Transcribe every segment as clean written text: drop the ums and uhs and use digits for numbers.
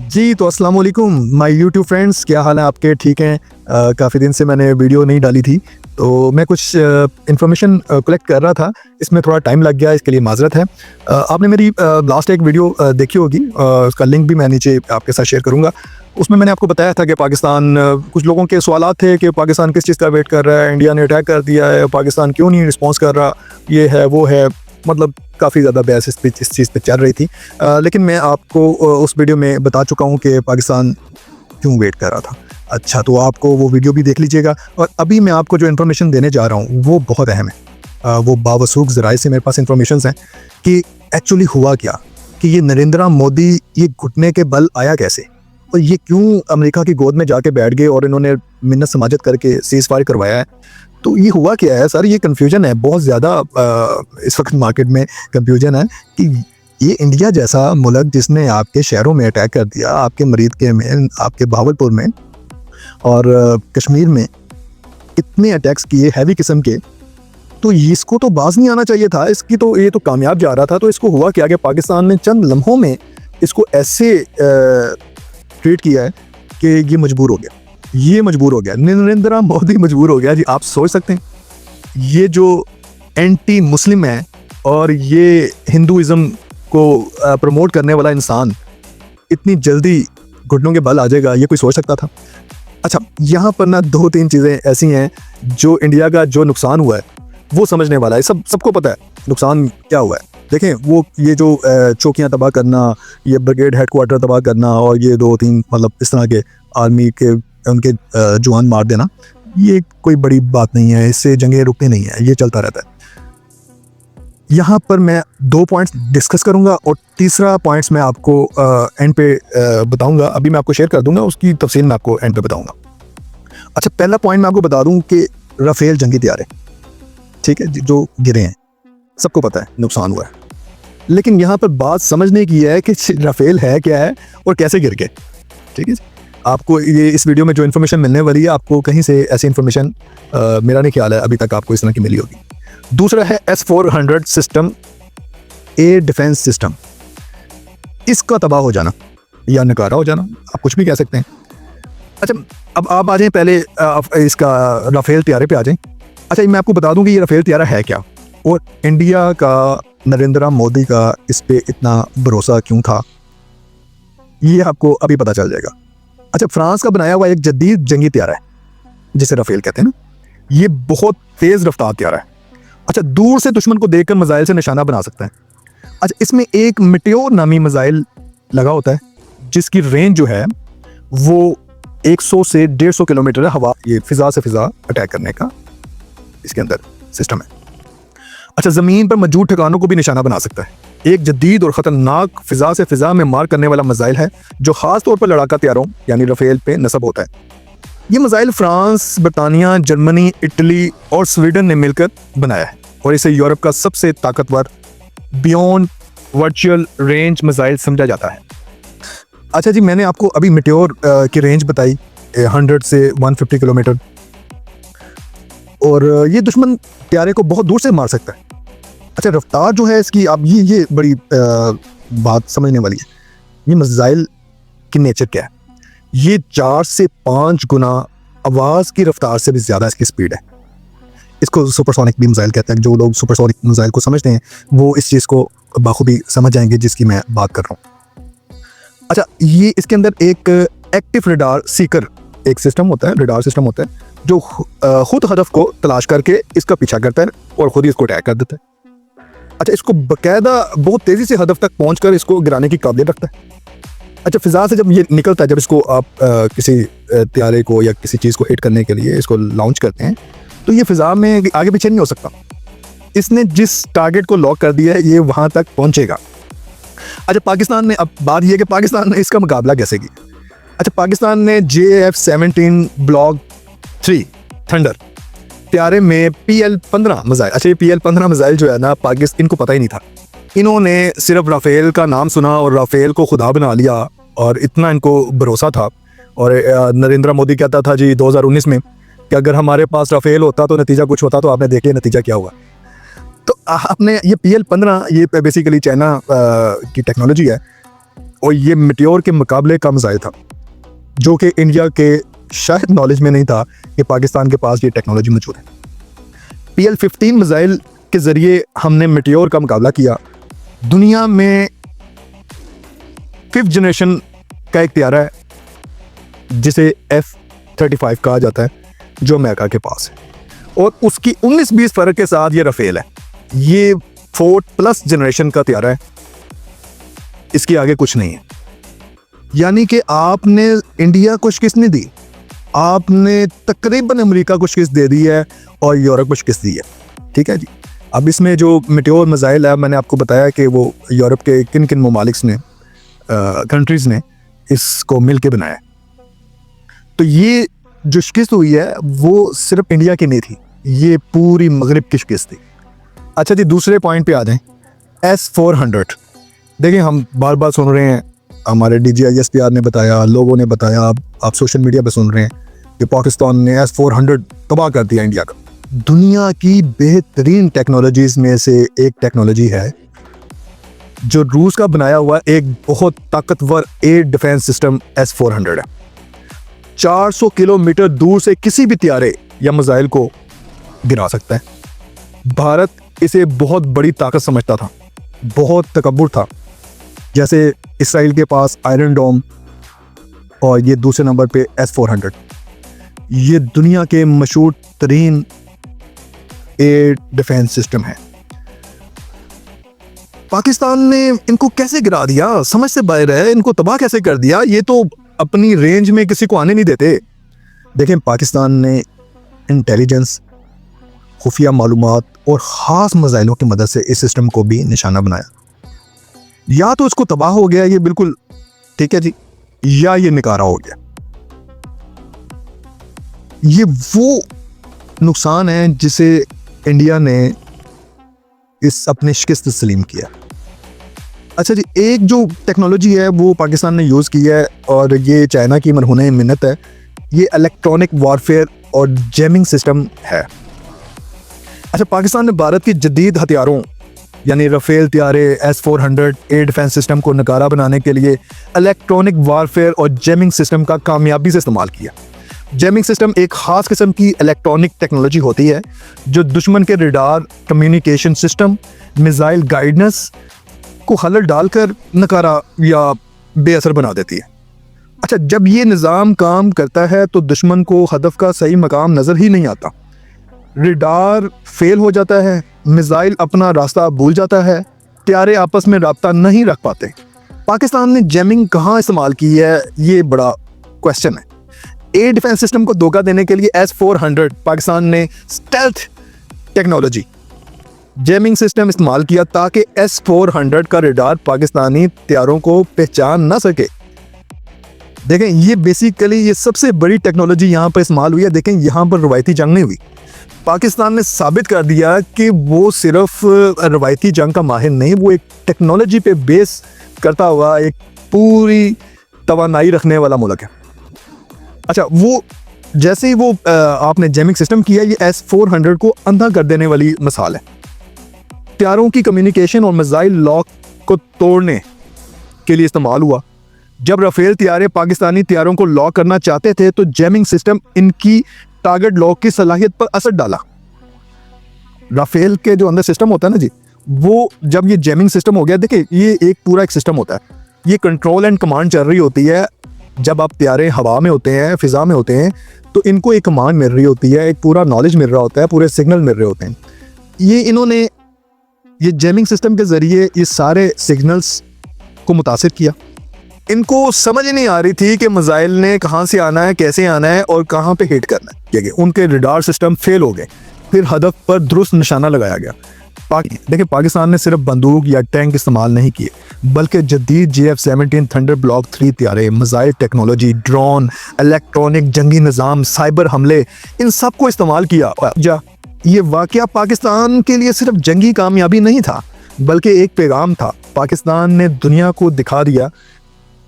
जी, तो अस्सलाम वालेकुम माय यूट्यूब फ्रेंड्स, क्या हाल है आपके? ठीक हैं? काफ़ी दिन से मैंने वीडियो नहीं डाली थी, तो मैं कुछ इन्फॉर्मेशन कलेक्ट कर रहा था। इसमें थोड़ा टाइम लग गया, इसके लिए माज़रत है। आपने मेरी लास्ट एक वीडियो देखी होगी, उसका लिंक भी मैं नीचे आपके साथ शेयर करूँगा। उसमें मैंने आपको बताया था कि पाकिस्तान, कुछ लोगों के सवालात थे कि पाकिस्तान किस चीज़ का वेट कर रहा है, इंडिया ने अटैक कर दिया है, पाकिस्तान क्यों नहीं रिस्पॉन्स कर रहा, ये है, वो है। मतलब काफ़ी ज़्यादा बहस इस चीज़ पे चल रही थी। लेकिन मैं आपको उस वीडियो में बता चुका हूँ कि पाकिस्तान क्यों वेट कर रहा था। अच्छा, तो आपको वो वीडियो भी देख लीजिएगा। और अभी मैं आपको जो इन्फॉर्मेशन देने जा रहा हूँ वो बहुत अहम है। वो बावसूख ज़राए से मेरे पास इन्फॉर्मेशंस हैं कि एक्चुअली हुआ क्या, कि ये नरेंद्र मोदी ये घुटने के बल आया कैसे, और ये क्यों अमेरिका की गोद में जाके बैठ गए और इन्होंने मिन्नत समाजत करके सीज़ फायर करवाया है। तो ये हुआ क्या है सर? ये कन्फ्यूजन है बहुत ज़्यादा। इस वक्त मार्केट में कन्फ्यूजन है कि ये इंडिया जैसा मुल्क जिसने आपके शहरों में अटैक कर दिया, आपके मरीद के में, आपके भावलपुर में और कश्मीर में इतने अटैक्स किए हैवी किस्म के, तो इसको तो बाज नहीं आना चाहिए था। इसकी तो ये तो कामयाब जा रहा था। तो इसको हुआ क्या कि पाकिस्तान ने चंद लम्हों में इसको ऐसे ट्रीट किया है कि ये मजबूर हो गया। ये मजबूर हो गया, नरेंद्र मोदी मजबूर हो गया जी। आप सोच सकते हैं, ये जो एंटी मुस्लिम है और ये हिंदुइज्म को प्रमोट करने वाला इंसान इतनी जल्दी घुटनों के बल आ जाएगा, ये कोई सोच सकता था? अच्छा, यहाँ पर ना दो तीन चीज़ें ऐसी हैं जो इंडिया का जो नुकसान हुआ है वो समझने वाला है। सबको पता है नुकसान क्या हुआ है। देखें, वो ये जो चौकियाँ तबाह करना, ये ब्रिगेड हेडक्वार्टर तबाह करना और ये दो तीन मतलब इस तरह के आर्मी के उनके जवान मार देना, ये कोई बड़ी बात नहीं है। इससे जंगें रुकती नहीं है, ये चलता रहता है। यहाँ पर मैं दो पॉइंट्स डिस्कस करूँगा और तीसरा पॉइंट्स मैं आपको एंड पे बताऊँगा। अभी मैं आपको शेयर कर दूँगा, उसकी तफसील मैं आपको एंड पे बताऊँगा। अच्छा, पहला पॉइंट मैं आपको बता दूँ कि राफेल जंगी तैयार है, ठीक है, जो गिरे हैं, सबको पता है नुकसान हुआ है। लेकिन यहाँ पर बात समझने की है कि राफेल है क्या है और कैसे गिर गए। ठीक है, आपको ये इस वीडियो में जो इन्फॉर्मेशन मिलने वाली है, आपको कहीं से ऐसी इन्फॉर्मेशन मेरा नहीं ख्याल है अभी तक आपको इस तरह की मिली होगी। दूसरा है S-400 system, air defence system. इसका तबाह हो जाना या नकारा हो जाना, आप कुछ भी कह सकते हैं। अच्छा, अब आप आ जाएं पहले इसका राफेल तैयारे पे आ जाएं। अच्छा, मैं आपको बता दूं कि ये राफेल तैयारा है क्या और इंडिया का, नरेंद्र मोदी का इस पे इतना भरोसा क्यों था, ये आपको अभी पता चल जाएगा। अच्छा, फ्रांस का बनाया हुआ एक जदीद जंगी तैयारा है जिसे राफेल कहते हैं ना, ये बहुत तेज रफ्तार तैयारा है। अच्छा, दूर से दुश्मन को देखकर मिसाइल से निशाना बना सकता है। अच्छा, इसमें एक मिटियोर नामी मिसाइल लगा होता है जिसकी रेंज जो है वो 100 से 150 किलोमीटर है। हवा, ये फिजा से फिजा अटैक करने का इसके अंदर सिस्टम है। अच्छा, जमीन पर मौजूद ठिकानों को भी निशाना बना सकता है। एक जदीद और खतरनाक फिजा से फिजा में मार करने वाला मिसाइल है जो खास तौर पर लड़ाका तैयारों यानी राफेल पे नस्ब होता है। ये मिसाइल फ्रांस, बरतानिया, जर्मनी, इटली और स्वीडन ने मिलकर बनाया है और इसे यूरोप का सबसे ताकतवर बियॉन्ड वर्चुअल रेंज मिसाइल समझा जाता है। अच्छा जी, मैंने आपको अभी मिटियोर की रेंज बताई 100 से 150 किलोमीटर, और ये दुश्मन त्यारे को बहुत दूर से मार सकता है। अच्छा, रफ्तार जो है इसकी, आप ये बड़ी बात समझने वाली है। ये मिसाइल की नेचर क्या है? ये 4 से 5 गुना आवाज़ की रफ्तार से भी ज़्यादा इसकी स्पीड है। इसको सुपरसोनिक भी मिसाइल कहते हैं। जो लोग सुपरसोनिक मिसाइल को समझते हैं वो इस चीज़ को बाखूबी समझ जाएंगे जिसकी मैं बात कर रहा हूँ। अच्छा, ये इसके अंदर एक एक्टिव रडार सीकर एक सिस्टम होता है, रडार सिस्टम होता है जो खुद हदफ को तलाश करके इसका पीछा करता है और खुद ही इसको अटैक कर देता है। अच्छा, इसको बाकायदा बहुत तेज़ी से हदफ तक पहुँच इसको गिराने की काबिलियत रखता है। अच्छा, फिजा से जब ये निकलता है, जब इसको आप किसी त्यारे को या किसी चीज़ को हिट करने के लिए इसको लॉन्च करते हैं, तो ये फिजा में आगे पीछे नहीं हो सकता। इसने जिस टारगेट को लॉक कर दिया है ये वहाँ तक पहुँचेगा। अच्छा, पाकिस्तान ने, अब बात यह है कि पाकिस्तान ने इसका मुकाबला कैसे किया। अच्छा, पाकिस्तान ने JF-17 ब्लॉक 3 थंडर त्यारे में PL-15 मिसाइल, अच्छा ये PL-15 मिसाइल जो है ना, पाकिस्तान इनको पता ही नहीं था। इन्होंने सिर्फ राफेल का नाम सुना और राफेल को खुदा बना लिया और इतना इनको भरोसा था। और नरेंद्र मोदी कहता था जी 2019 में कि अगर हमारे पास राफेल होता तो नतीजा कुछ होता, तो आपने देख लिया नतीजा क्या हुआ। तो आपने ये PL-15 ये बेसिकली चाइना की टेक्नोलॉजी है। और ये मिट्योर के मुकाबले कम ज़ाया था, जो कि इंडिया के शायद नॉलेज में नहीं था कि पाकिस्तान के पास ये टेक्नोलॉजी मौजूद है। PL-15 मिसाइल के ज़रिए हमने मिट्योर का मुकाबला किया। दुनिया में 5th जनरेशन का एक त्यारा है जिसे F-35 कहा जाता है, जो अमेरिका के पास है, और उसकी 19-20 फ़र्क के साथ ये राफेल है। ये 4+ जनरेशन का त्यारा है, इसके आगे कुछ नहीं है। यानी कि आपने इंडिया को शिकस्त नहीं दी, आपने तकरीबन अमेरिका को शिकस्त दे दी है और यूरोप को शिकस्त दी है। ठीक है जी। अब इसमें जो मिट्योर मिसाइल है, मैंने आपको बताया कि वो यूरोप के किन किन ममालिक ने कंट्रीज़ ने इसको मिल के बनाया। तो ये जो शिकस्त हुई है वो सिर्फ इंडिया की नहीं थी, ये पूरी मगरिब की शिकस्त थी। अच्छा जी, दूसरे पॉइंट पे आ जाएं। S-400 देखिए, हम बार बार सुन रहे हैं, हमारे DGISPR ने बताया, लोगों ने बताया, आप सोशल मीडिया पे सुन रहे हैं कि पाकिस्तान ने S-400 तबाह कर दिया इंडिया का। दुनिया की बेहतरीन टेक्नोलॉजीज़ में से एक टेक्नोलॉजी है जो रूस का बनाया हुआ एक बहुत ताकतवर एयर डिफेंस सिस्टम S-400 है। 400 किलोमीटर दूर से किसी भी त्यारे या मिसाइल को गिरा सकता है। भारत इसे बहुत बड़ी ताकत समझता था, बहुत तकब्बुर था। जैसे इसराइल के पास आयरन डोम और ये दूसरे नंबर पे S-400, ये दुनिया के मशहूर तरीन एयर डिफेंस सिस्टम है। पाकिस्तान ने इनको कैसे गिरा दिया, समझ से बाहर है। इनको तबाह कैसे कर दिया, ये तो अपनी रेंज में किसी को आने नहीं देते। देखें, पाकिस्तान ने इंटेलिजेंस, खुफिया मालूमात और ख़ास मिसाइलों की मदद से इस सिस्टम को भी निशाना बनाया। या तो इसको तबाह हो गया ये बिल्कुल, ठीक है जी, या ये निकारा हो गया। ये वो नुकसान है जिसे इंडिया ने इस अपने शिकस्त तस्लीम किया। अच्छा जी, एक जो टेक्नोलॉजी है वो पाकिस्तान ने यूज़ की है और ये चाइना की मरहूने मिन्नत है। ये इलेक्ट्रॉनिक वारफेयर और जैमिंग सिस्टम है। अच्छा, पाकिस्तान ने भारत की जदीद हथियारों यानी राफेल त्यारे, S-400 एयर डिफेंस सिस्टम को नकारा बनाने के लिए इलेक्ट्रॉनिक वारफेयर और जैमिंग सिस्टम का कामयाबी से इस्तेमाल किया। जैमिंग सिस्टम एक ख़ास किस्म की इलेक्ट्रॉनिक टेक्नोलॉजी होती है जो दुश्मन के radar, communication system, missile guidance को खलल डालकर नकारा या बेअसर बना देती है। अच्छा, जब ये निज़ाम काम करता है तो दुश्मन को हदफ का सही मकाम नज़र ही नहीं आता, रडार फेल हो जाता है, मिसाइल अपना रास्ता भूल जाता है, त्यारे आपस में राब्ता नहीं रख पाते। पाकिस्तान ने जैमिंग कहाँ इस्तेमाल की है, ये बड़ा क्वेश्चन है। एयर डिफेंस सिस्टम को धोखा देने के लिए S-400 पाकिस्तान ने स्टेल्थ टेक्नोलॉजी जैमिंग सिस्टम इस्तेमाल किया ताकि S-400 का रडार पाकिस्तानी त्यारों को पहचान ना सके। देखें, ये बेसिकली ये सबसे बड़ी टेक्नोलॉजी यहाँ पर इस्तेमाल हुई है। देखें, यहाँ पर रवायती जंग नहीं हुई। पाकिस्तान ने साबित कर दिया कि वो सिर्फ रवायती जंग का माहिर नहीं, वो एक टेक्नोलॉजी पे बेस करता हुआ एक पूरी तवानाई रखने वाला मुल्क है। अच्छा, वो जैसे ही वो आपने जैमिंग सिस्टम किया, ये S-400 को अंधा कर देने वाली मिसाल है। त्यारों की कम्युनिकेशन और मिसाइल लॉक को तोड़ने के लिए इस्तेमाल हुआ। जब राफेल त्यारे पाकिस्तानी त्यारों को लॉक करना चाहते थे तो जैमिंग सिस्टम इनकी टारगेट लॉक की सलाहियत पर असर डाला। राफेल के जो अंदर सिस्टम होता है ना जी, वो जब ये जैमिंग सिस्टम हो गया, देखिए ये एक पूरा एक सिस्टम होता है, ये कंट्रोल एंड कमांड चल रही होती है। जब आप त्यारे हवा में होते हैं, फिजा में होते हैं, तो इनको एक कमांड मिल रही होती है, एक पूरा नॉलेज मिल रहा होता है, पूरे सिग्नल मिल रहे होते हैं। ये इन्होंने ये जैमिंग सिस्टम के ज़रिए ये सारे सिग्नल्स को मुतासिर किया। इनको समझ ही नहीं आ रही थी कि मिसाइल ने कहाँ से आना है, कैसे आना है और कहाँ पे हिट करना है। उनके रडार सिस्टम फेल हो गए, फिर हदफ पर दुरुस्त निशाना लगाया गया। देखिए, पाकिस्तान ने सिर्फ बंदूक या टैंक इस्तेमाल नहीं किए, बल्कि जदीद JF-17 थंडर ब्लॉक 3 त्यारे, मिसाइल टेक्नोलॉजी, ड्रोन, इलेक्ट्रॉनिक जंगी निज़ाम, साइबर हमले, इन सब को इस्तेमाल किया। ये वाक़या पाकिस्तान के लिए सिर्फ जंगी कामयाबी नहीं था, बल्कि एक पैगाम था। पाकिस्तान ने दुनिया को दिखा दिया,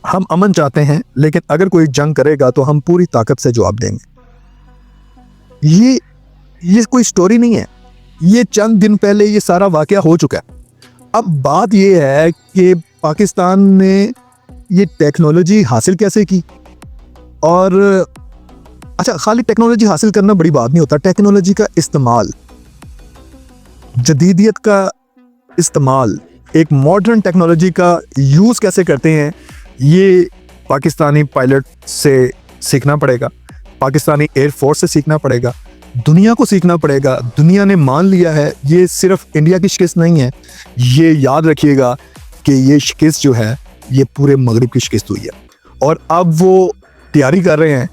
हम अमन चाहते हैं, लेकिन अगर कोई जंग करेगा तो हम पूरी ताकत से जवाब देंगे। ये कोई स्टोरी नहीं है, ये चंद दिन पहले ये सारा वाकया हो चुका है। अब बात ये है कि पाकिस्तान ने ये टेक्नोलॉजी हासिल कैसे की। और अच्छा, खाली टेक्नोलॉजी हासिल करना बड़ी बात नहीं होता, टेक्नोलॉजी का इस्तेमाल, जदीदियत का इस्तेमाल, एक मॉडर्न टेक्नोलॉजी का यूज़ कैसे करते हैं, ये पाकिस्तानी पायलट से सीखना पड़ेगा, पाकिस्तानी एयरफोर्स से सीखना पड़ेगा, दुनिया को सीखना पड़ेगा। दुनिया ने मान लिया है, ये सिर्फ इंडिया की शिकस्त नहीं है, ये याद रखिएगा कि ये शिकस्त जो है ये पूरे मगरिब की शिकस्त हुई है। और अब वो तैयारी कर रहे हैं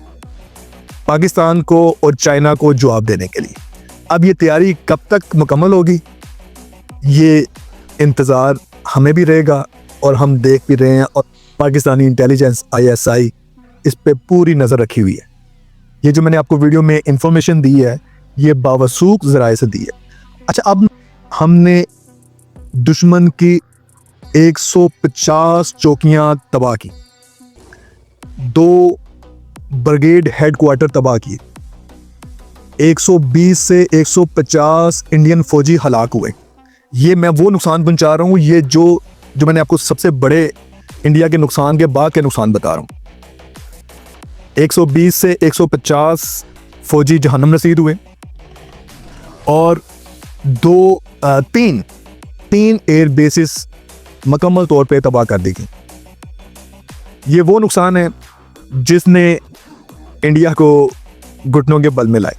पाकिस्तान को और चाइना को जवाब देने के लिए। अब ये तैयारी कब तक मुकम्मल होगी, ये इंतज़ार हमें भी रहेगा और हम देख भी रहे हैं। और पाकिस्तानी इंटेलिजेंस ISI इस पे पूरी नज़र रखी हुई है। ये जो मैंने आपको वीडियो में इंफॉर्मेशन दी है, ये बावसूख ज़राए से दी है। अच्छा, अब हमने दुश्मन की 150 चौकियाँ तबाह की, 2 ब्रिगेड हेडक्वार्टर तबाह किए, 120 से 150 इंडियन फौजी हलाक हुए। ये मैं वो नुकसान पहुंचा रहा हूँ, ये जो मैंने आपको सबसे बड़े इंडिया के नुकसान के बाद के नुकसान बता रहा हूँ। 120 से 150 फौजी जहन्नम रसीद हुए और 3 एयर बेसिस मुकम्मल तौर पे तबाह कर दी गई। ये वो नुकसान है जिसने इंडिया को घुटनों के बल में लाए।